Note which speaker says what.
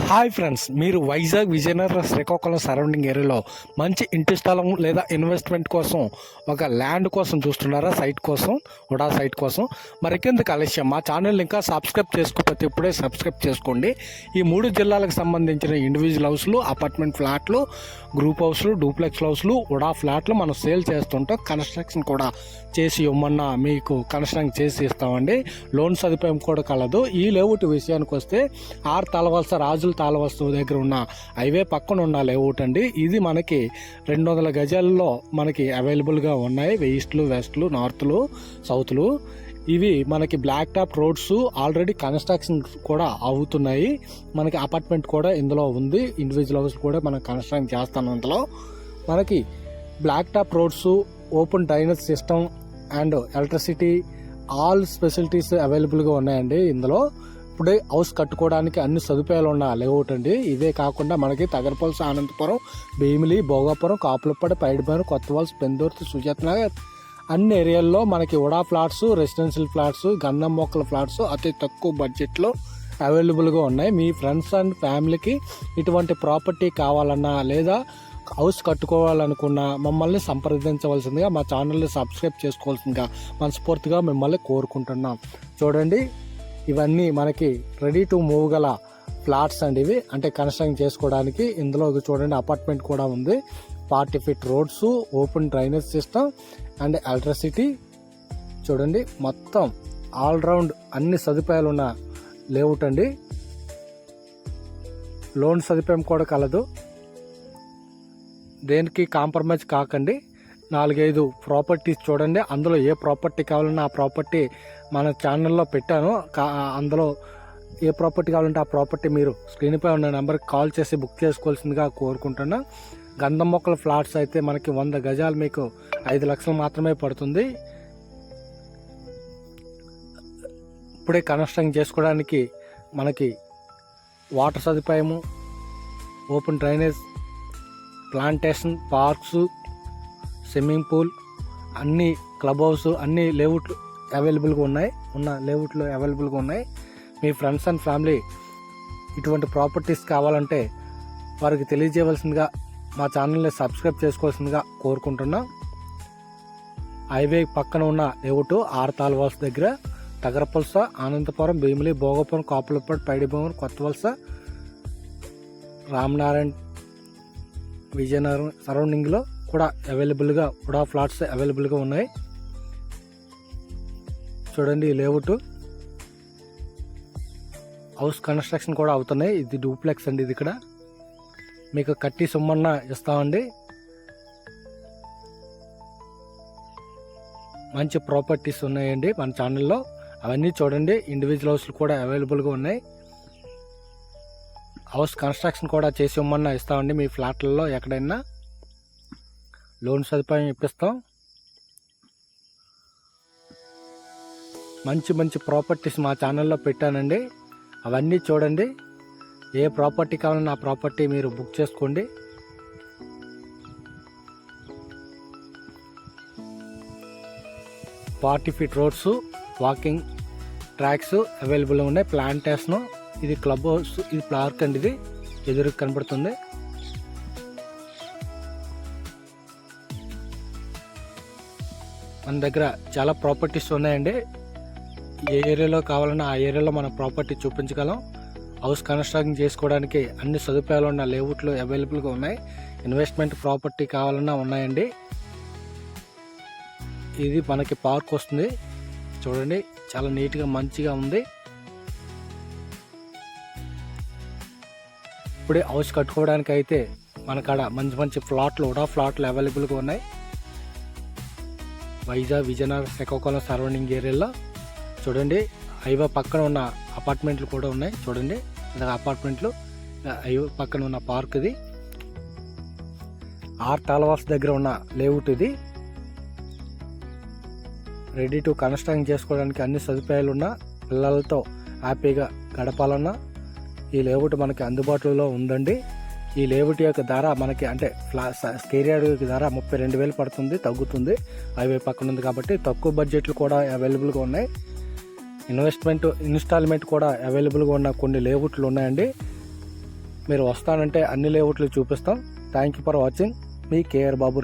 Speaker 1: Hi friends, మీరు Vizag Vizianagaram Srikakulam surrounding ఏరియాలో మంచి ఇంటి స్థలం లేదా ఇన్వెస్ట్మెంట్ కోసం ఒక ల్యాండ్ కోసం చూస్తున్నారా? సైట్ కోసం, ఉడా సైట్ కోసం. మరికెందుకు ఆలస్యం, మా ఛానల్ ఇంకా సబ్స్క్రైబ్ చేసుకోకపోతే ఇప్పుడే సబ్స్క్రైబ్ చేసుకోండి. ఈ 3 జిల్లాలకు సంబంధించిన ఇండివిజువల్ హౌస్లు, అపార్ట్మెంట్ ఫ్లాట్లు, గ్రూప్ హౌస్లు, డూప్లెక్స్ హౌస్లు, ఉడా ఫ్లాట్లు మనం సేల్ చేస్తుంటాం. కన్స్ట్రక్షన్ కూడా చేసి ఇవ్వమన్నా మీకు కన్స్ట్రక్షన్ చేసి ఇస్తామండి. లోన్ సదుపాయం కూడా కలదు. ఈ లేఅవుట్ విషయానికి వస్తే ఆర్ తలవలస రాజుల తాళవస్తు దగ్గర ఉన్న హైవే పక్కన ఉన్న లేఅవుట్ అండి. ఇది మనకి 200 గజాల్లో మనకి అవైలబుల్గా ఉన్నాయి. ఈస్ట్లు, వెస్ట్లు, నార్త్లు, సౌత్లు. ఇవి మనకి black top roads already construction కూడా అవుతున్నాయి. మనకి అపార్ట్మెంట్ కూడా ఇందులో ఉంది. ఇండివిజువల్ హౌస్ కూడా మనం కన్స్ట్రక్షన్ చేస్తాం. అందులో మనకి black top roads, open drainage system and electricity, all facilities అవైలబుల్గా ఉన్నాయండి. ఇందులో ఇప్పుడే హౌస్ కట్టుకోవడానికి అన్ని సదుపాయాలు ఉన్న లేఅవుట్ అండి. ఇవే కాకుండా మనకి తగరపల్స్, అనంతపురం, భీమిలి, భోగాపురం, కాపులపాడు, పైడిపాడు, కొత్తవలస, పెందుర్తి, సుజాత నగర్ అన్ని ఏరియాల్లో మనకి ఉడా ఫ్లాట్స్, రెసిడెన్షియల్ ఫ్లాట్స్, గంధం మొక్కల ఫ్లాట్స్ అతి తక్కువ బడ్జెట్లో అవైలబుల్గా ఉన్నాయి. మీ ఫ్రెండ్స్ అండ్ ఫ్యామిలీకి ఇటువంటి ప్రాపర్టీ కావాలన్నా లేదా హౌస్ కట్టుకోవాలనుకున్నా మమ్మల్ని సంప్రదించవలసిందిగా, మా ఛానల్ని సబ్స్క్రైబ్ చేసుకోవాల్సిందిగా మనస్ఫూర్తిగా మిమ్మల్ని కోరుకుంటున్నాం. చూడండి, ఇవన్నీ మనకి రెడీ టు మూవ్ గల ఫ్లాట్స్ అండి. ఇవి అంటే కన్స్ట్రక్షన్ చేసుకోవడానికి. ఇందులో చూడండి, అపార్ట్మెంట్ కూడా ఉంది. 40 feet roads, open drainage system and electricity. చూడండి, మొత్తం ఆల్రౌండ్ అన్ని సదుపాయాలు ఉన్న లేఅవుట్ అండి. లోన్ సదుపాయం కూడా కలదు. దేనికి కాంప్రమైజ్ కాకండి. 4-5 ప్రాపర్టీస్ చూడండి. అందులో ఏ ప్రాపర్టీ కావాలన్నా ఆ ప్రాపర్టీ మన ఛానల్లో పెట్టాను. అందులో ఏ ప్రాపర్టీ కావాలంటే ఆ ప్రాపర్టీ మీరు స్క్రీన్పై ఉన్న నెంబర్కి కాల్ చేసి బుక్ చేసుకోవాల్సిందిగా కోరుకుంటున్నా. గంధం మొక్కల ఫ్లాట్స్ అయితే మనకి 100 గజాలు మీకు 5 లక్షలు మాత్రమే పడుతుంది. ఇప్పుడే కన్స్ట్రక్షన్ చేసుకోవడానికి మనకి వాటర్ సదుపాయము, open drainage, plantation, parks, swimming pool, అన్ని క్లబ్ హౌస్, అన్ని లేఅవుట్లు అవైలబుల్గా ఉన్నాయి. మీ ఫ్రెండ్స్ అండ్ ఫ్యామిలీ ఇటువంటి ప్రాపర్టీస్ కావాలంటే వారికి తెలియజేయవలసిందిగా, మా ఛానల్ని సబ్స్క్రైబ్ చేసుకోవాల్సిందిగా కోరుకుంటున్నాం. హైవే పక్కన ఉన్న లేఅవుట్ ఆర్తాల్ వలస దగ్గర, తగరపల్స, అనంతపురం, భీమిలి, భోగపురం, కాపులపాడు, పైడిభూమి, కొత్తవలస, రామనారాయణ, విజయనగరం సరౌండింగ్లో కూడా అవైలబుల్గా ఉడా ఫ్లాట్స్ అవైలబుల్గా ఉన్నాయి. చూడండి, ఈ లేఅవుట్ హౌస్ కన్స్ట్రక్షన్ కూడా అవుతున్నాయి. ఇది డూప్లెక్స్ అండి. ఇది ఇక్కడ మీకు కట్టి సొమ్మన్న ఇస్తామండి. మంచి ప్రాపర్టీస్ ఉన్నాయండి మన ఛానల్లో. అవన్నీ చూడండి. ఇండివిజువల్ హౌస్లు కూడా అవైలబుల్గా ఉన్నాయి. హౌస్ కన్స్ట్రక్షన్ కూడా చేసి ఇవ్వమన్నా ఇస్తామండి. మీ ఫ్లాట్లలో ఎక్కడైనా లోన్ సదుపాయం ఇప్పిస్తాం. మంచి ప్రాపర్టీస్ మా ఛానల్లో పెట్టానండి. అవన్నీ చూడండి. ఏ ప్రాపర్టీ కావాలన్నా ఆ ప్రాపర్టీ మీరు బుక్ చేసుకోండి. Forty feet roads, walking tracks అవైలబుల్గా ఉన్నాయి. ప్లాంటేషన్, ఇది క్లబ్ హౌస్, ఇది పార్క్ అండి. ఇది ఎదురు కనబడుతుంది. మన దగ్గర చాలా ప్రాపర్టీస్ ఉన్నాయండి. ఏ ఏరియాలో కావాలన్నా ఆ ఏరియాలో మన ప్రాపర్టీ చూపించగలం. హౌస్ కన్స్ట్రక్షన్ చేసుకోవడానికి అన్ని సదుపాయాలు ఉన్న లేఅవుట్లు అవైలబుల్గా ఉన్నాయి. ఇన్వెస్ట్మెంట్ ప్రాపర్టీ కావాలన్నా ఉన్నాయండి. ఇది మనకి పార్క్ వస్తుంది. చూడండి, చాలా నీట్గా మంచిగా ఉంది. ఇప్పుడే హౌస్ కట్టుకోవడానికి అయితే మనకాడ మంచి ఫ్లాట్లు, ఉడా ఫ్లాట్లు అవైలబుల్గా ఉన్నాయి. వైజాగ్ విజయనగరం శ్రీకాకుళం సరౌండింగ్ ఏరియాలో చూడండి. హైవే పక్కన ఉన్న అపార్ట్మెంట్లు కూడా ఉన్నాయి. చూడండి, అపార్ట్మెంట్లు, హైవే పక్కన ఉన్న పార్క్. ఇది ఆర్ తాళవాస్ దగ్గర ఉన్న లేఅవుట్. ఇది రెడీ టు కన్స్ట్రక్షన్ చేసుకోవడానికి అన్ని సదుపాయాలు ఉన్న, పిల్లలతో హ్యాపీగా గడపాలన్నా ఈ లేఅవుట్ మనకి అందుబాటులో ఉందండి. ఈ లేఅవుట్ యొక్క ధర మనకి అంటే స్క్వేర్ యార్డ్ ధర 32,000 పడుతుంది, తగ్గుతుంది. హైవే పక్కన ఉంది కాబట్టి తక్కువ బడ్జెట్లు కూడా అవైలబుల్గా ఉన్నాయి. ఇన్స్టాల్మెంట్ కూడా అవైలబుల్గా ఉన్న కొన్ని లేఅవుట్లు ఉన్నాయండి. మీరు వస్తానంటే అన్ని లేఅవుట్లు చూపిస్తాం. Thank you for watching. మీ కేఆర్ బాబు.